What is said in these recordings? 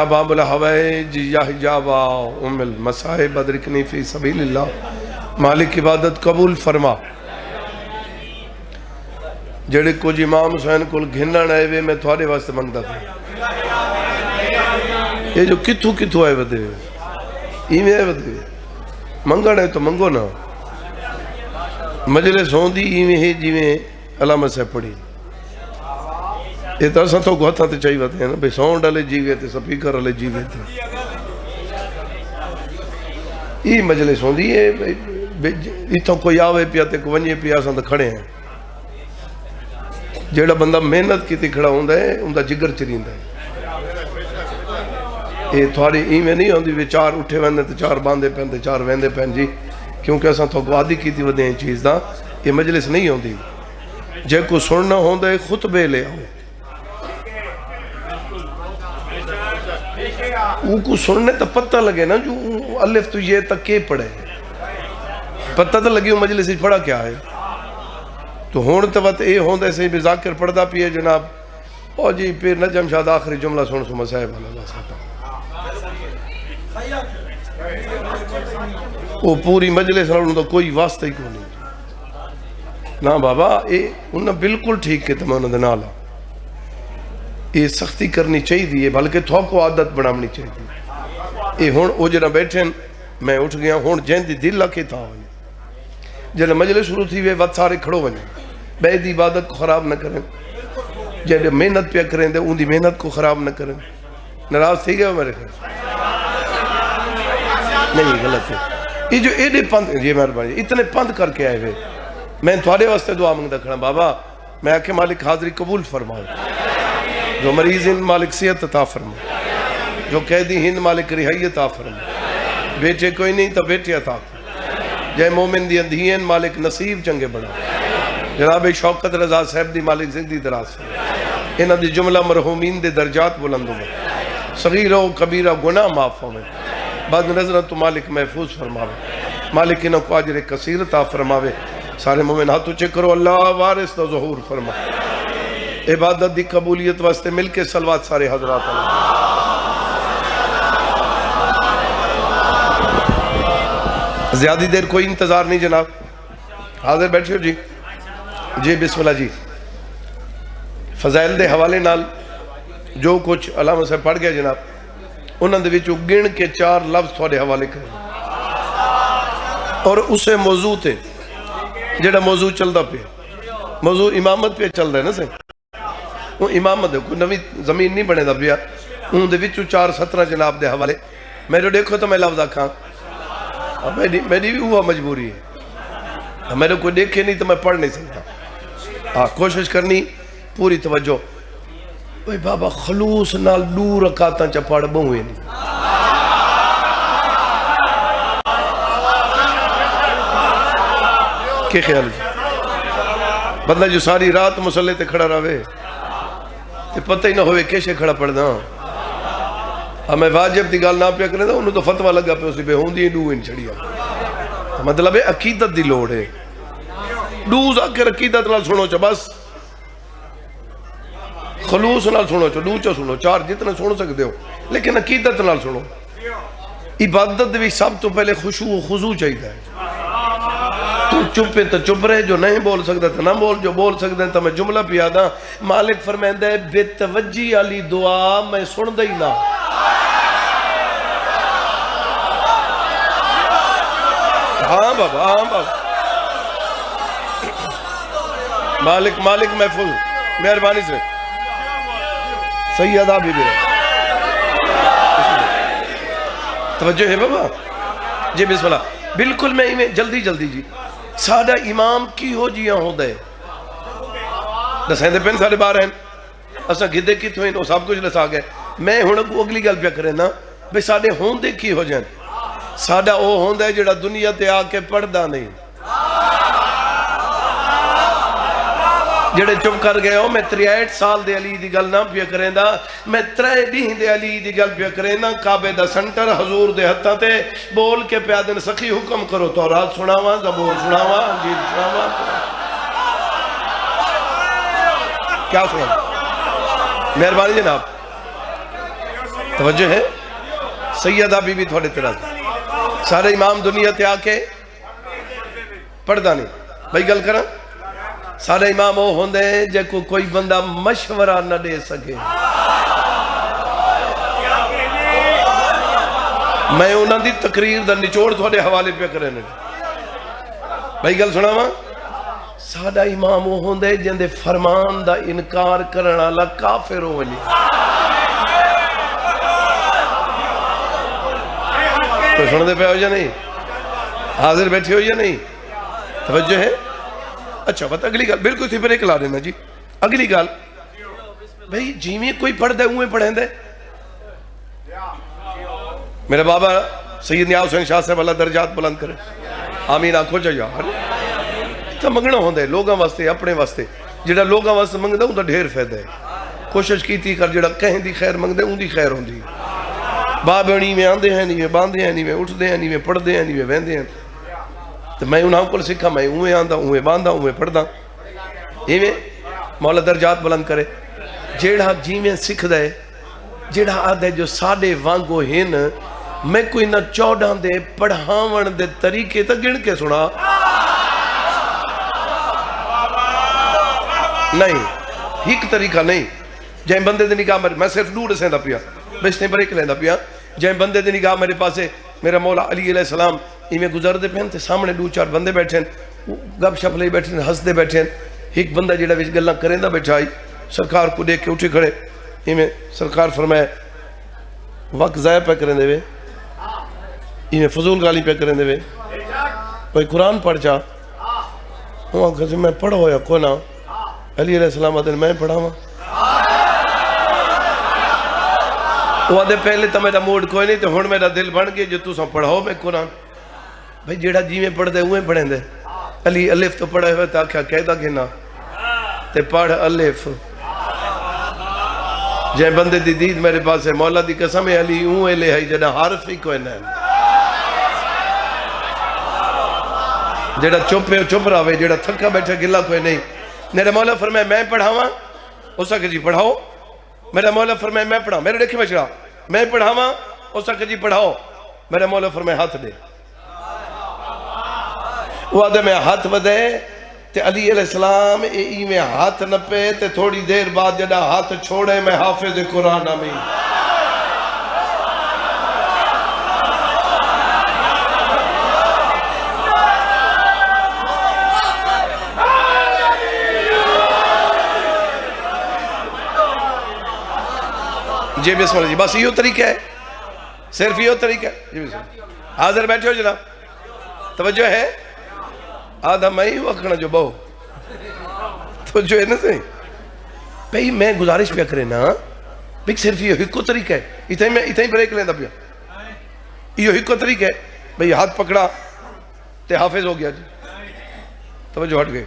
باب الحوائج یا حجابا ام المصائب ادرکنی فی سبیل اللہ. مالک عبادت قبول فرما. جڑے کچھ امام حسین کو گھنن آئے وے میں تھوڑے واسطے منگتا تھا. یہ جو کتھو کتھو آئے ودے ایویں آئے ودے منگن ہے تو منگو نا. مجلس ہوندی ایویں ہے جیویں علامہ سے پڑھی. یہ تو اساں تو کو ہتھاں تے چاہیے ہوتے ہیں نا بھئی ساؤنڈ والے جیوے تے سپیکر والے جیوے تے یہ مجلس ہوندی ہے. اتھوں کوئی آوے پیا تے کو ونجے پیا اساں تے کھڑے ہیں. جیڑا بندہ محنت کیتی کھڑا ہوندا ہے اوندا جگر چریندا ہے. یہ تھوڑی ایویں نہیں ہوندی وی چار اٹھے ویندے تے چار باندھے پین تے چار ویندے پین جی کیونکہ اساں تو وعدی کیتی ودے ہیں چیز دا. یہ مجلس نہیں ہوندی. جے کو سننا ہوندا ہے خطبے لے آؤ. وہ کو سننے تو پتہ لگے نا جو الف تو یہ تک کے پڑھے پتہ تو لگی وہ مجلس پڑھا کیا ہے. تو ہون تو وقت اے ہوندے سے بھی ذاکر پڑھدا پیے جناب او جی پھر نجم شاہ آخری جملہ سن سو مسائب اللہ ساتا وہ پوری مجلس رہوں تو کوئی واسطہ ہی کو نہیں. نا بابا اے انہاں بالکل ٹھیک کے تمہیں انہوں نے نالا یہ سختی کرنی چاہیے دی بلکہ تھوکو عادت بنامنی چاہیے دی. یہ ہون او جنہ بیٹھیں میں اٹھ گیا ہون جہن دی دل لکے تھا ہوئی جنہ مجلس شروع تھی وقت سارے کھڑو بنے بے دی عبادت کو خراب نہ کریں. جنہ محنت پہ کریں دے ان دی محنت کو خراب نہ کریں. ناراض تھی گئے ہو میرے خیال نہیں غلط ہے. یہ جو ایڈے پند یہ مہربانی اتنے پند کر کے آئے ہوئے میں تھوڑے واسطے دعا مانگتا کھڑا بابا میں آکھے مالک حاضری قبول فرماؤ. جو مریض ہند مالک صحت عطا فرما. جو قیدی ہند مالک رہائی عطا فرما. بیٹے کوئی نہیں تو بیٹے عطا فرما. جے مومن دی اندھین مالک نصیب چنگے بنا. جناب شوکت رضا صاحب دی مالک زندگی دراز فرما. انہاں دی جملہ مرحومین دے درجات بلند ہو. صغیرہ و کبیرہ گناہ معاف ہو. بعد نظرہ تو مالک محفوظ فرماوے. مالک انہوں کو اجر کثیر عطا فرماوے. سارے مومن ہاتھوں چکرو اللہ وارث دا ظہور فرما. عبادت دی قبولیت واسطے مل کے صلوات سارے حضرات اللہ. زیادی دیر کوئی انتظار نہیں جناب. حاضر بیٹھے ہو جی جی بسم اللہ جی. فضائل دے حوالے نال جو کچھ علامہ سے پڑھ گیا جناب انہوں نے وچوں گن کے 4 لفظ تھوڑے حوالے کریں اور اسے موضوع تے جڑا موضوع چل دا پہ موضوع امامت پہ چل رہا ہے نا سے وہ امامت ہے کوئی نوی زمین نہیں بنے دا پیا. ان دے وچوں 4-17 جناب دے حوالے میں جو دیکھو تو میں لفظ آکھاں میری بھی ہوا مجبوری ہے. میں نے کوئی دیکھے نہیں تو میں پڑھ نہیں سکتا. کوشش کرنی پوری توجہ. اوہ بابا خلوص نال 2 رکعتاں چا پڑھ بہوئے نہیں. کیا خیال ہے بندہ جو ساری رات مسلح تے کھڑا رہے تے پتہ ہی نہ ہوئے کیسے کھڑا پڑھ دا. ہمیں واجب دی گال نہ پیا کرنے دا انہوں تو فتوہ لگا پہ اسی بے ہوندی 2 ان چھڑیا. مطلب ہے عقیدت دی لوڑ ہے. 2 ذاکر عقیدت نال سنو چا بس خلوص نال سنو چا 2 چا سنو 4 جتنے سنو سکتے ہو لیکن عقیدت نال سنو. عبادت بھی سب تو پہلے خشوع و خضوع چاہیے ہے. تو چپے تو چپ رہے جو نہیں بول سکتا تو نہ بول جو بول سکتے ہیں تو میں جملہ پیا دا. مالک فرمائندہ ہے بے توجی علی دعا میں سن دئی نہ. ہاں بابا ہاں بابا مالک محفوظ مہربانی سے سیدہ بھی توجہ ہے بابا جی بسم اللہ. بالکل میں ہی جلدی جی سادہ امام کی ہو جیاں ہو دے دسائیں دے پین سارے بار ہیں اسا گھدے کی تھوئیں وہ سب کچھ لسا گئے. میں ہوں اگلی گل پیا کریں نا بے سادے ہون دے کی ہو جائیں. سادہ او ہون دے جڑا دنیا تے آ کے پڑھدا نہیں جڑے چپ کر گئے ہو. میں 63 سال دے علی دی گل نہ پیا کریں دا. میں 3 دن دے علی دی گل پیا کریں دا. کعبے دا سنٹر حضور دے ہتھاں تے بول کے پیا دن سخی حکم کرو تورات سناواں زبور سناواں انجیل سناواں. کیا سناواں مہربانی جناب توجہ ہے سیدہ بی بی تھوڑے طرح سارے امام دنیا تے آکے پڑھدا نہیں بھائی گل کرا سارے امام وہ ہوندے ہیں جے کو کوئی بندہ مشورہ نہ دے سکے میں انہاں دی تقریر دا نچوڑ تھوڑے حوالے پہ کرے نے بھائی گل سنا ماں سادہ امام وہ ہوندے جن دے فرمان دا انکار کرنا اللہ کافر ہو ولی تو سن دے پہ ہو یا نہیں حاضر بیٹھے ہو یا نہیں توجہ ہے اچھا بات اگلی گال بالکل تھی پر ایک لا دینا جی اگلی گال بھئی جیویں کوئی پڑھ دے ہوئے پڑھیں دے میرے بابا سید نیاز حسین شاہ صاحب اللہ درجات بلند کرے آمین آنکھو چاہیا تو منگنا ہوندے لوگاں واسطے اپنے واسطے جڑا لوگاں واسطے منگ دے ان دا ڈھیر فیدہ ہے کوشش کیتی کر جڑا کہیں دی خیر منگ دے ان دی خیر ہوندی بابنی میں آندے ہیں نہیں میں باندے ہیں نہیں میں اٹھ دے ہیں نہیں میں پڑھ دے ہیں نہیں میں ویندے ہیں تو میں انہاں کو سکھا میں اوے آندہ اوے باندہ اوے پڑھ دا ایویں مولا درجات بلند کرے جیڑا جی میں سکھ دے جیڑا آدھے جو ساڑے وانگو ہن میں کوئی نہ چوڑان دے پڑھاون دے طریقے تا گن کے سنا نہیں ہیک طریقہ نہیں جائیں بندے دے نگاہ میں صرف ڈوڑ سے دا پیا بشتے بریک لیندہ پیا جائیں بندے دے نگاہ میرے پاسے میرا مولا علی علیہ السلام میں گزر دے پہن تے سامنے دو چار بندے بیٹھیں گب شپ لے بیٹھیں ہس دے بیٹھیں ایک بندہ جیڑا وچ گلاں کریں دا بیٹھا آئی سرکار کو دیکھ کے اٹھے کھڑے میں سرکار فرمائے وقت ضائع پہ کریں دے وے فضول گالی پہ کریں دے وے کوئی قرآن پڑھ چاہ وہاں کہتے میں پڑھا ہویا کونا علی علیہ السلام آدھے میں پڑھا ہوں وہ آدھے پہلے تو میرا موڈ کوئی نہیں تو ہون میرا دل بن گیا جو تو سا پڑھاؤ میں قرآن بھئی جیڑا جی میں پڑھ دے ہوئے پڑھیں دے علی الف تو پڑھے ہوئے تا کیا کہہ دا گھنا تے پڑھ الف جائیں بندے دی دید میرے پاس ہے مولا دی قسم علی اون لے ہے جڑا حرف ہی کوئی نہیں جڑا چپ رہا ہوئے جڑا تھکا بیٹھا گلا کوئی نہیں میرے مولا فرمائے میں پڑھاواں اسا کہ جی پڑھاؤ میرے مولا فرمائے میں پڑھاؤں میرے دیکھیں بچڑا میں پڑھاواں اسا کہ جی پڑھاؤ میرے مولا فرمائے ہاتھ دے وہ آدھے میں ہاتھ ودے تے علی علیہ السلام میں ہاتھ نہ پہ تے تھوڑی دیر بعد جڑا ہاتھ چھوڑے میں حافظ قرآن میں جی بسم اللہ جی بس یہ طریقہ ہے صرف یہ طریقہ ہے جی بسم اللہ حاضر بیٹھے ہو جناب توجہ ہے آدھا میں ہی وقنا جو بہو تو جو ہے نا صحیح بھئی میں گزارش پہ کرے نا بھئی صرف یہ ہکو طریقہ ہے اتھائی بریک لیندہ پیا یہ ہکو طریقہ ہے بھئی ہاتھ پکڑا تے حافظ ہو گیا جی توجہ ہٹ گئے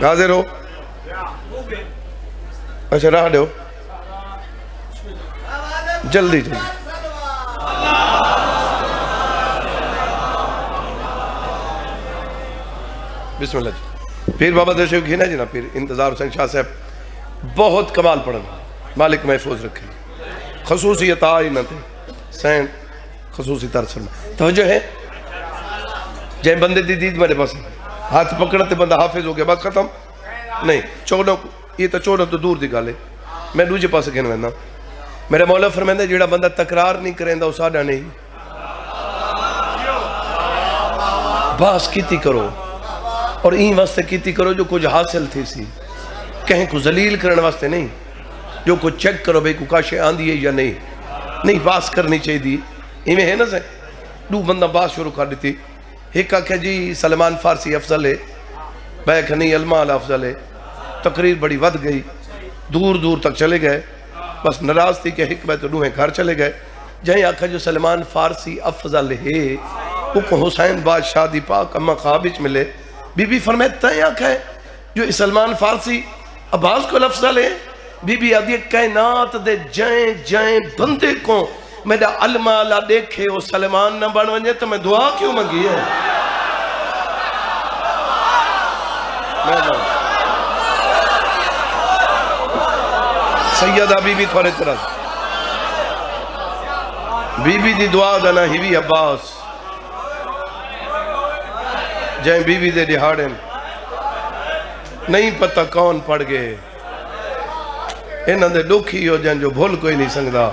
حاضر ہو اچھا راہ دو جلدی جلدی بسم اللہ جی پیر بابا درشو گھینا جی نا پیر انتظار حسین شاہ صاحب بہت کمال پڑھنا مالک محفوظ رکھے خصوصی عطا ہی نہ تھے سین خصوصی طرز فرما توجہ ہے جائیں بندے دی دید میرے پاس ہاتھ پکڑتے بندہ حافظ ہو گیا بات ختم نہیں چوڑوں یہ تو چوڑوں تو دور دی گالے میں دوجے پاس کہنے ویندہ میرے مولا فرمائندہ جیڑا بندہ تکرار نہیں کریں دا اساڑا نہیں باس کیتی کرو اور این واسطے کیتی کرو جو کچھ حاصل تھی سی کہیں کو ذلیل کرنے واسطے نہیں جو کچھ چیک کرو بھئی کو کاشے آندھی ہے یا نہیں باس کرنی چاہیے دی ایمیں ہے نا سے دو بندہ باس شروع کر دیتی ایک کہا کہ جی سلمان فارسی افضل ہے بیک نہیں المال افضل ہے تقریر بڑی ود گئی دور دور تک چلے گئے بس نراز تھی کہ حکمت دوہیں گھر چلے گئے جائیں آکھا جو سلمان فارسی افضل ہے وہ کو حسین بادشاہ دی پاک اما خوابچ ملے بی بی فرمیت تائیں آکھا ہے جو سلمان فارسی عباس کو افضل ہے بی بی آدھی کائنات دے جائیں بندے کو میرا علماء دیکھے وہ سلمان نہ بن ونجے تو میں دعا کیوں منگی ہے سیدہ بی بی تھوڑے طرح بی بی دی دعا دنا ہی بھی عباس جائیں بی بی دے دہاڑیں نہیں پتہ کون پڑ گئے انہاں دے دکھی ہو جائیں جو بھول کوئی نہیں سنگدا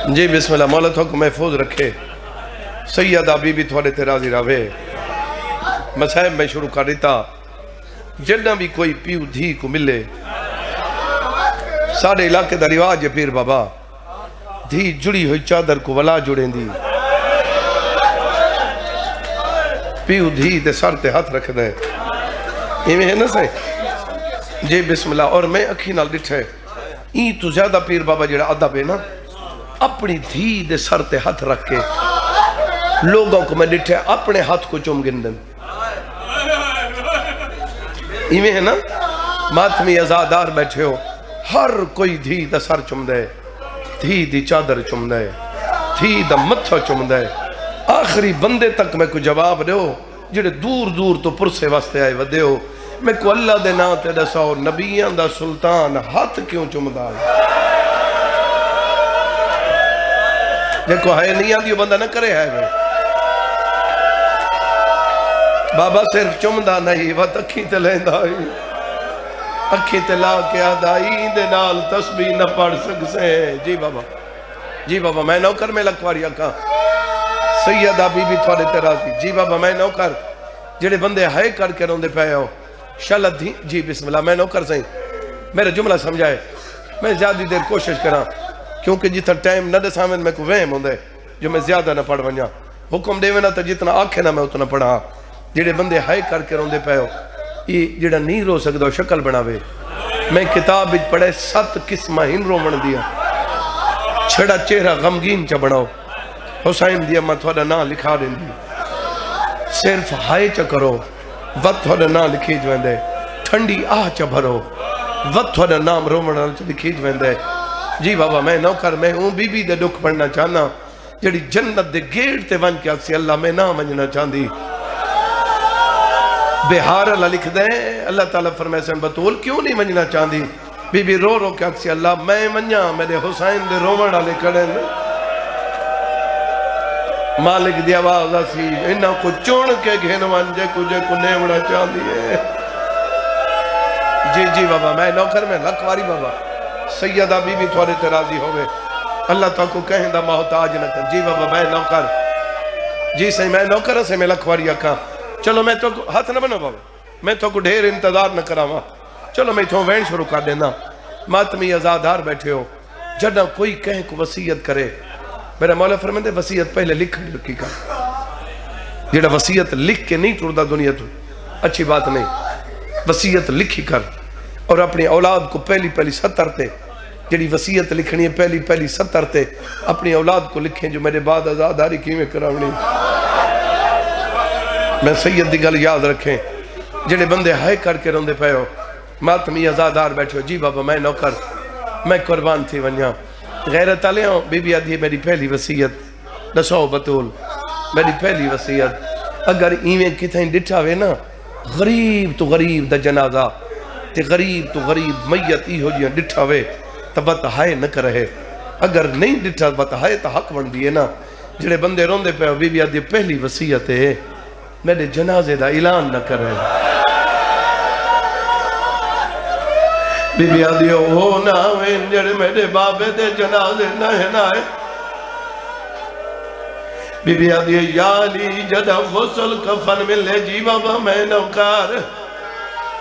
جی بسم اللہ مولا تو کو محفوظ رکھے سیدہ بی بی تھوڑے تے راضی راوے مسائب میں شروع کر دیتا جنہ بھی کوئی پیو دھی کو ملے سارے علاقے دا رواج ہے پیر بابا دھی جڑی ہوئی چادر کو ولا جڑیں دی پیو دھی دے سر تے ہاتھ رکھ دے ایمیں ہے نا سائیں جی بسم اللہ اور میں اکھی نال ڈٹھے این تو زیادہ پیر بابا جڑا عدب ہے نا اپنی دھی دے سر تے ہاتھ رکھ کے لوگوں کو میں ڈٹھے اپنے ہاتھ کو چوم گندن ایمیں ہے نا ماتمی ازادار بیٹھے ہو ہر کوئی دھی دا سر چم دے دھی دی چادر چم دے دھی دا متھا چم دے آخری بندے تک میں کو جواب دے ہو جڑے دور دور تو پرسے واسطے آئے ودے ہو میں کو اللہ دے نا تے دساؤ نبیان دا سلطان ہاتھ کیوں چم دا دیکھو ہے نہیں آدھی بندہ نہ کرے ہے میں بابا صرف چم دا نہیں وقت اکھی تے لیندہ ہی اکھی تے لا کے آدھائی دے نال تسبیح نہ پڑھ سکسے جی بابا میں نوکر میں لکھواری اکھا سیدہ بی بی تھوڑے تیرازی جی بابا میں نوکر جڑے بندے ہائے کر کے روندے پہ ہو شالت دھی جی بسم اللہ میں نوکر سہیں میرا جملہ سمجھائے میں زیادہ دیر کوشش کرا کیونکہ جتنا ٹائم نہ دے سامن میں کو وہم ہوندے جو میں زیادہ نہ پڑھ ونجا حکم دے وینا تو جتنا آنکھیں نہ میں اتنا پڑھا جڑے بندے ہائے کر کے روندے پہ ہو یہ جڑا نہیں رو سکتا شکل بناوے میں کتاب بچ پڑھے 7 قسمہ ہن رو من دیا چھڑا چہرہ غمگین چا بناؤ حسین دیا میں تھوڑا نا لکھا دیں دی صرف ہائے چا کرو وقت تھوڑا نا لکھی جویں دے ٹھنڈی آہ چا بھرو وقت تھوڑا نام رو من لکھی جویں دے جی بابا میں نوکر میں ہوں بی بی دے دکھ پڑھنا چاہنا جڑی جنت دے گیٹ تے ون کے آکسی اللہ میں نام منجنا چاہندی بہار اللہ لکھ دیں اللہ تعالیٰ فرمائے سے بطول کیوں نہیں منجنا چاہندی بی بی رو رو کے آکسی اللہ میں منجا میرے حسین دے رومن آلے کڑیں مالک دی آواز آسی انہاں کو چون کے گھن وانجے کجھے کو نیوڑا چاہندی ہے جی بابا میں نوکر میں لکھواری بابا سیدہ بی بی تھوڑے ترازی ہوئے اللہ تعالیٰ کو کہیں دا محتاج نہ کر جی بابا میں نوکر جی صحیح میں نوکر سے میں لکھواری اکھا چلو میں تو ہاتھ نہ بنو بابا میں تو کو ڈھیر انتظار نہ کراما چلو میں تو وین شروع کر دینا ماتمی ازادار بیٹھے ہو جنہ کوئی کہیں کو وسیعت کرے میرا مولا فرمائے وسیعت پہلے لکھی کر جڑا وسیعت لکھ کے نہیں ٹردا دنیا تو اچھی بات نہیں وسیعت لکھی کر اور اپنی اولاد کو پہلی سطر تے جڑی وسیعت لکھنی ہے پہلی سطر تے اپنی اولاد کو لکھیں جو میرے بعد ازاداری کی میں کراؤنی میں سید دی گل یاد رکھیں جڑے بندے ہائے کر کے روندے پہ ہو ماتمی ازادار بیٹھے ہو جی بابا میں نوکر میں قربان تھی ونیا غیرت آلے ہوں بی بی آدھی ہے میری پہلی وسیعت دسو بطول میری پہلی وسیعت اگر ایویں کتیں ڈٹھا ہوئے نا غریب تو غریب دا جنازہ تے غریب تو غریب میت ہی ہو جیاں ڈٹھا ہوئے تو بات ہائے نہ کرے اگر نہیں ڈٹھا بات ہائے تو حق بن دیئے نا جڑے بندے روندے پہ ہو بی بی آدھی پہلی وسیعت ہے میرے جنازے دا اعلان نہ کرے بی بی آدھی ہو نہ ہوئے جڑے میرے بابے دے جنازے نہ ہے بی بی آدھی یا علی جدہ غسل کفن ملے جی بابا میں نوکار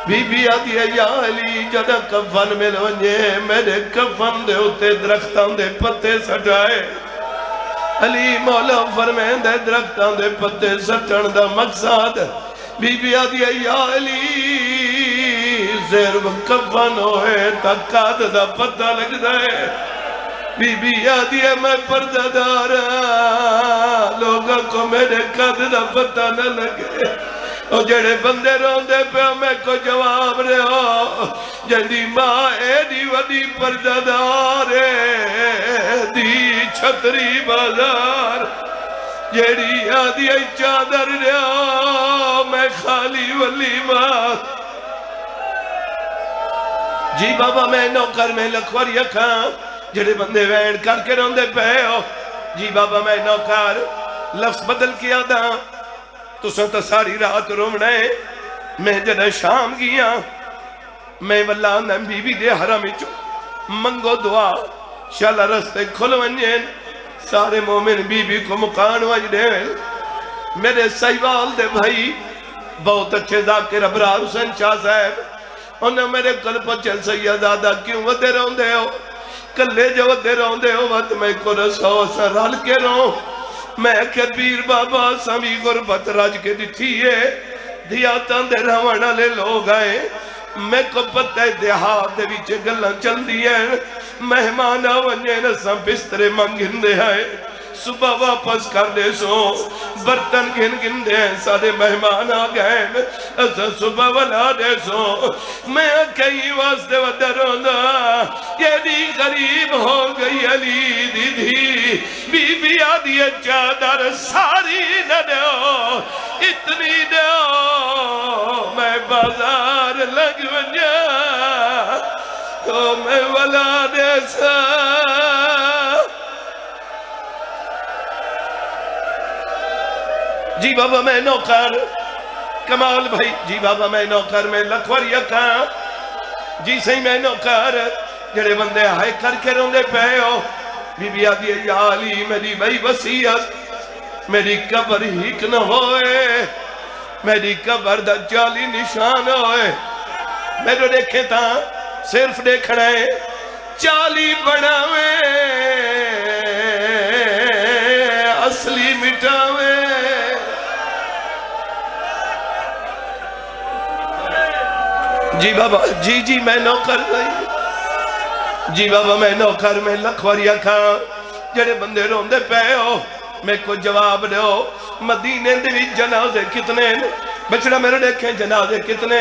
بی بی آدھی یا علی جدہ کفن مل ونجے میرے کفن دے ہوتے درختان دے پتے سٹائے علی مولا فرمین دے درختان دے پتے سٹن دا مقصد بی بی آدھی یا علی زیر و کفن ہوئے تکاد دا پتہ لگ دائے بی بی آدھی ہے میں پردہ دارا لوگوں کو میرے قد دا پتہ نہ لگے اور جڑے بندے روندے پہ میں کو جواب رہے ہو جنی ماں ایڈی وڈی پردہ دارے دی چھتری بازار جیڑی آدھی ہے چادر رہے ہو میں خالی ولی ماں جی بابا میں نوکر میں لکھوری اکھاں جڑے بندے وین کر کے روندے پے ہو جی بابا میں نوکر لفظ بدل کیا دا تو سنتا ساری رات رومنا ہے میں جڑا شام گیا میں واللہ نبی بھی دے حرم چو منگو دعا شالا رستے کھل ونجین سارے مومن بی بی کو مقان وجدے میرے سیوال دے بھائی بہت اچھے ذاکر ابرار حسین شاہ صاحب انہیں میرے کل پر چل سیدادہ کیوں ودے روندے ہو کلے جو ودے روندے ہو وقت میں کو رسو سرال کے رو میں کبیر بابا سمی غربت راج کے دیتھی ہے دیاتاں دے روانہ لے لوگ آئے میں کو پتہ دیہات دے بیچے گلہ چل دیئے مہمانہ ونجے نساں بسترے منگن دے آئے صبح واپس کر دے سو برتن گن دے سارے مہمان آ گئے ایسا صبح والا دے سو میں کئی واسطے ودرونا یہ دی غریب ہو گئی علی دی بی بی آدھی چادر ساری نہ دیو اتنی دیو میں بازار لگ ونجا تو میں والا دے سا جی بابا میں نوکر کمال بھائی جی بابا میں نوکر میں لکھوری اکھاں جی صحیح میں نوکر جڑے بندے ہائے کر کے روندے پے ہو بی بی آدھی یا علی میری بھائی وسیعت میری قبر ہیک نہ ہوئے میری قبر دا جالی نشان ہوئے میرے دیکھیں تھا صرف دیکھنا ہے چالی بڑھاوے اصلی مٹاوے جی بابا جی میں نوکر بھائی جی بابا میں نوکر میں لکھوری اکھاں جڑے بندے روندے پے ہو میں کو جواب دو مدینے دے جنازے کتنے بچڑا میرے دیکھیں جنازے کتنے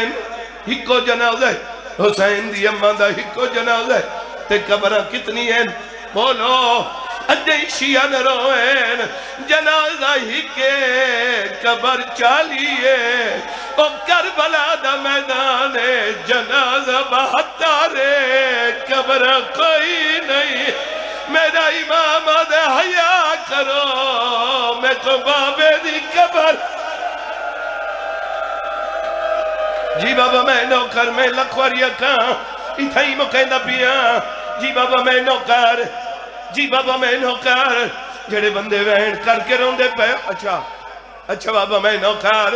ہکو جنازے حسین دی اماں دا ہکو جنازے تے قبرہ کتنی ہیں بولو اجے شیعہ نہ روئین جنازہ ہی کے قبر چالیے او کربلا دا میدان جنازہ بہتارے قبر کوئی نہیں میرا امام دے حیاء کرو میں تو بابے دی قبر جی بابا میں نوکر میں لکھوری اکھاں اتھائی مکہندہ پیا جی بابا میں نوکر جی بابا میں نوکر جڑے بندے وین کر کے روندے پہ اچھا بابا میں نوکر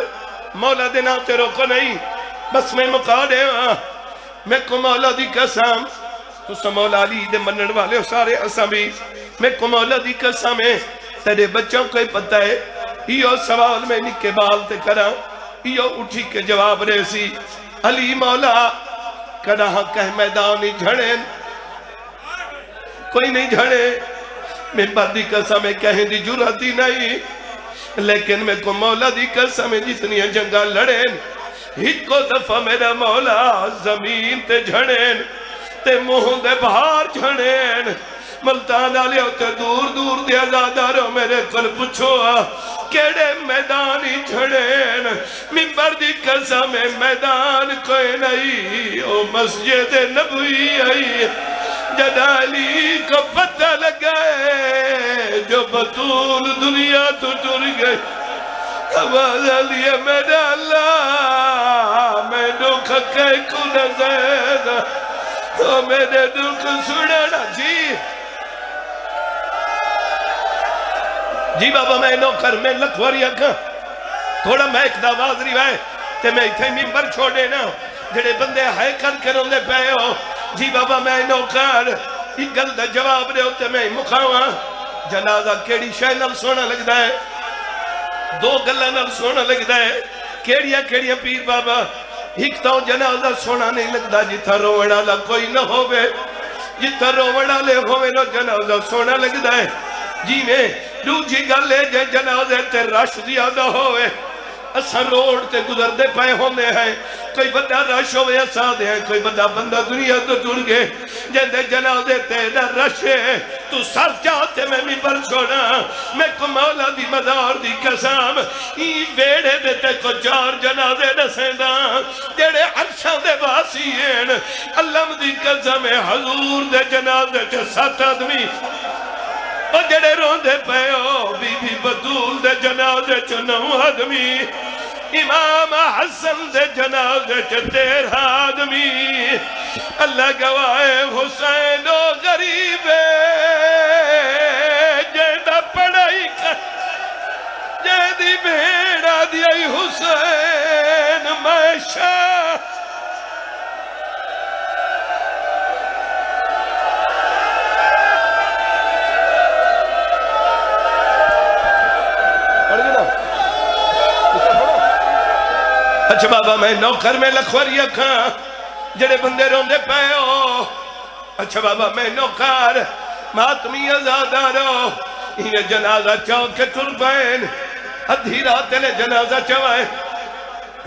مولا دینا تیرو کو نہیں بس میں مقا دے میں کو مولا دی قسم تو سا مولا علی دے منن والے ہو سارے اساں بھی میں کو مولا دی قسم ہے تیرے بچوں کو ہی پتہ ہے یہ سوال میں نکے بال تے کرا یہ اٹھی کے جواب رہے سی علی مولا کڑاہاں کہہ میدانی جھڑیں کوئی نہیں جھڑے ممبر دی قسم کہیں دی جرأتی نہیں لیکن میں کو مولا دی قسم جتنی جنگا لڑیں ہیچ کو دفعہ میرا مولا زمین تے جھڑیں تے مہن دے بہار جھڑیں ملتان آلے ہوتے دور دور دے ازاداروں میرے کل پچھو کیڑے میدانی جھڑیں ممبر دی قسم میدان کوئی نہیں او مسجد نبوی آئی جنالی کو پتہ لگائے جو بطول دنیا تو ٹر گئے آواز علیہ میرا اللہ میں دکھ کے کو نظر تو میرے دکھ سننا جی بابا میں نوکر میں لکھوری اکھاں تھوڑا میں ایک دعواز روائے تے میں اتھے ممبر چھوڑے نا جڑے بندے ہائے کر کے روندے پے ہو جی بابا میں نوکر ایک گل دا جواب دے ہوتے میں مکھاواں جنازہ کیڑی شے نال سونا لگدا ہے دو گلاں نال سونا لگدا ہے کیڑیاں پیر بابا ایک تو جنازہ سونا نہیں لگدا جتھا رووݨ والا کوئی نہ ہووے جتھا رووݨ والے ہووے نو جنازہ سونا لگدا ہے جی میں دوجی گل ہے جے جنازے تے رش زیادہ ہوئے اساں روڈ تے گزر دے پائے ہوندے ہیں کوئی بڑا رش ہوئے اساں دے ہیں کوئی بڑا بندہ دنیا تو ٹر گئے جے دے جنازے تے نہ رش ہے تو سر چاہتے میں ممبر چھوڑا میں کو مولا دی مدار دی قسم ای ویڑے دے تے کو 4 جنازے دسیندہ جڑے عرشاں دے باسی ہیں اللہ دی قسم حضور دے جنازے چے 7 آدمی اور جڑے روندے پہ ہو بی بی بطول دے جنازے چے 9 آدمی امام حسن دے جنازے چے 13 آدمی اللہ گواہ حسین و غریب جیدہ پڑھائی کر جیدی بھیڑا دیائی حسین ماشا پڑھ گئی نا اچھا بابا میں نوکر میں لکھوری اکھاں جڑے بندے روندے پے ہو اچھا بابا میں نوکر ماتمی ازادہ رو یہ جنازہ چاہ کے تربین ادھی رات لے جنازہ چوائے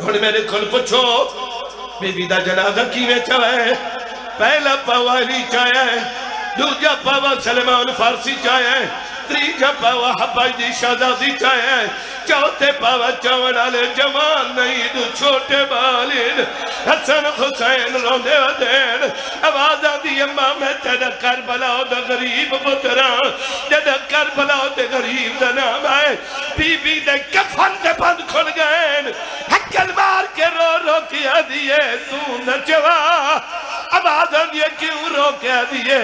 اور میرے کھل پچھو بی بی دا جنازہ کیویں چوائے پہلا پاوا علی چاہے دوجا پاوا سلمان فارسی چاہے تریجا پاوا حبائی دی شہزادی چاہے چوتھے پاوا چون آلے جوان نہیں دو چھوٹے بالین حسن حسین روندے ودین آوازہ دی امام میں تیرا کربلاؤ دا غریب بطران جدہ کربلاؤ دے غریب دا نام آئے بی بی دے کفن دے بند کھل گئے حکل مار کے رو رو کیا دیئے تو نچوا آوازہ دیئے کیوں رو کیا دیئے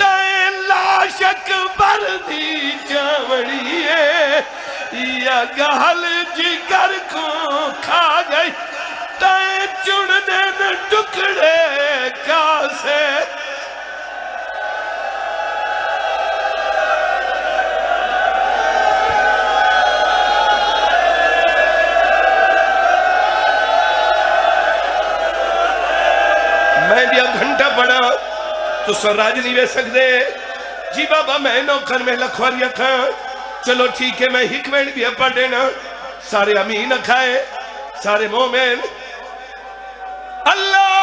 دائیں لاشک بردی چاوڑیے یا گہل جگر کو کھا گئی تائیں چڑنے نہ ٹکڑے کاسے میں دیا گھنٹہ پڑا تو سراج نہیں بے سکتے جی بابا میں نوکر میں لکھواری اکھاں چلو ٹھیک ہے میں حکمین بھی پڑھ دینا سارے امین اکھائے سارے مومن اللہ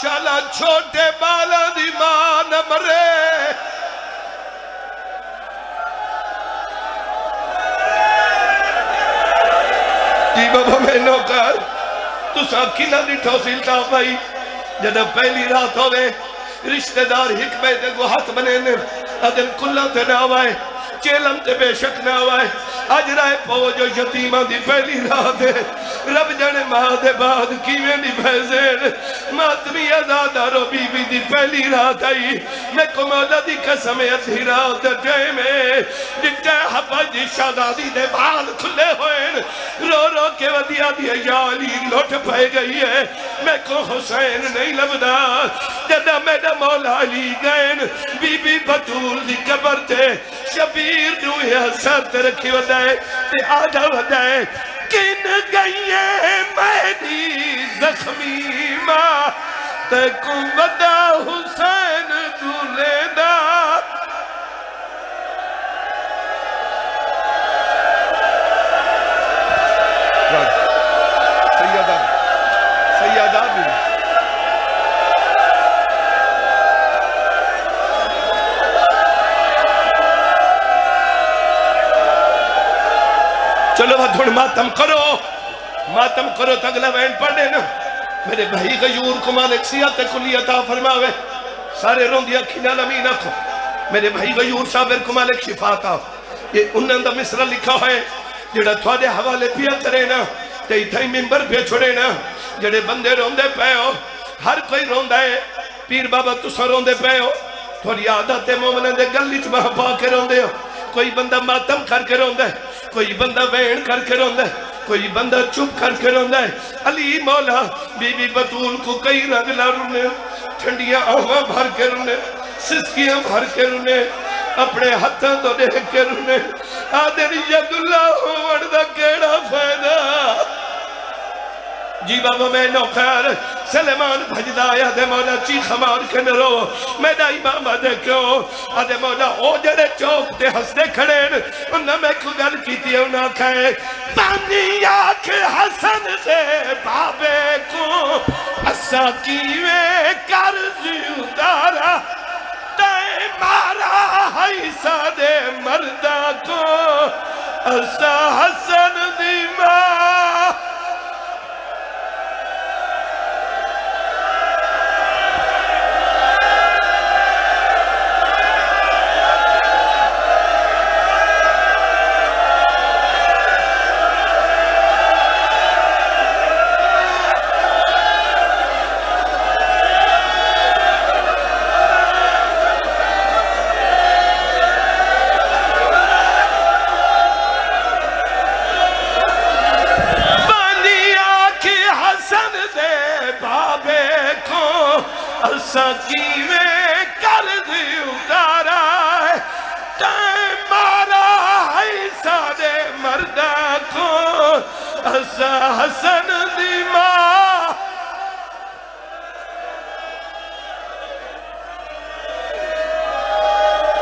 شالا چھوٹے بالا دی ماں نہ مرے جی بابا میں نوکر تو ساکھی نہ دی ٹھوسیل تا بھائی جدہ پہلی رات ہوئے رشتہ دار حکمے دے گو ہاتھ بنے نے ادھر کلہ تے نہ ہوئے چیلم تے بے شک نہ ہوئے آج رائے پو جو یتیمہ دی پہلی رات ہے رب جانے ماں دے بعد کیویں دی بھیزین ماتمی ازادہ رو بی بی دی پہلی رات آئی میں کو مولا دی قسم ادھی رات دے میں جتے حبا جی شہزادی دے بال کھلے ہوئے رو رو کے ودیا دی یالی لوٹ پہ گئی ہے میں کو حسین نہیں لبدا جدہ میڈا مولا علی گئن بی بی بطول دی قبر تے شبیر دوئے حسن تے رکھی ودائے تے آدھا ودائے کن گئیے میری زخمی ماں تے کن ودا حسین دولے دا سیادہ بھی چلو بھائی ماتم کرو تگلا وین پڑھنے نا میرے بھائی غیور کو مالک سیات کلی عطا فرماوے سارے روندی اکھینا نمین اکھو میرے بھائی غیور صابر کو مالک شفا عطا یہ انہوں نے مصرہ لکھا ہے جڑا تھوڑے حوالے پیا کرے نا تے تھائی ممبر پہ چھوڑے نا جڑے بندے روندے پہ ہو ہر کوئی روندہ ہے پیر بابا تسا روندے پہ ہو تھوڑی عادت مومنہ دے گلی چمہ پا کے روندے ہو کوئی بندہ ماتم کر کے روندہ ہے کوئی بندہ وین کر کے روندہ ہے کوئی بندہ چپ کر کے روندہ ہے علی مولا بی بی بطول کو کئی رنگ لارنے ٹھنڈیاں آہاں بھر کے رونے سسکیاں بھر کے رونے اپنے ہتھاں تو دیکھ کے رونے آدھر ید اللہ وردہ کیڑا فائدہ جی بابا میں نوکر سلیمان بھجدہ آیا دے مولا چیخ مار کے نرو میرا امام آدھے کیوں آدھے مولا او جڑے چوک تے ہستے کھڑے انہاں میں کو گل کی تھی انہاں کھائے پانی آکھ حسن دے بابے کو اسا کیویں قرض اتارا تے مارا حیثہ دے مردہ کو اسا حسن دی ماں سکی میں قرض اتارا ہے تے مارا حیثہ دے مردہ کو اسا حسن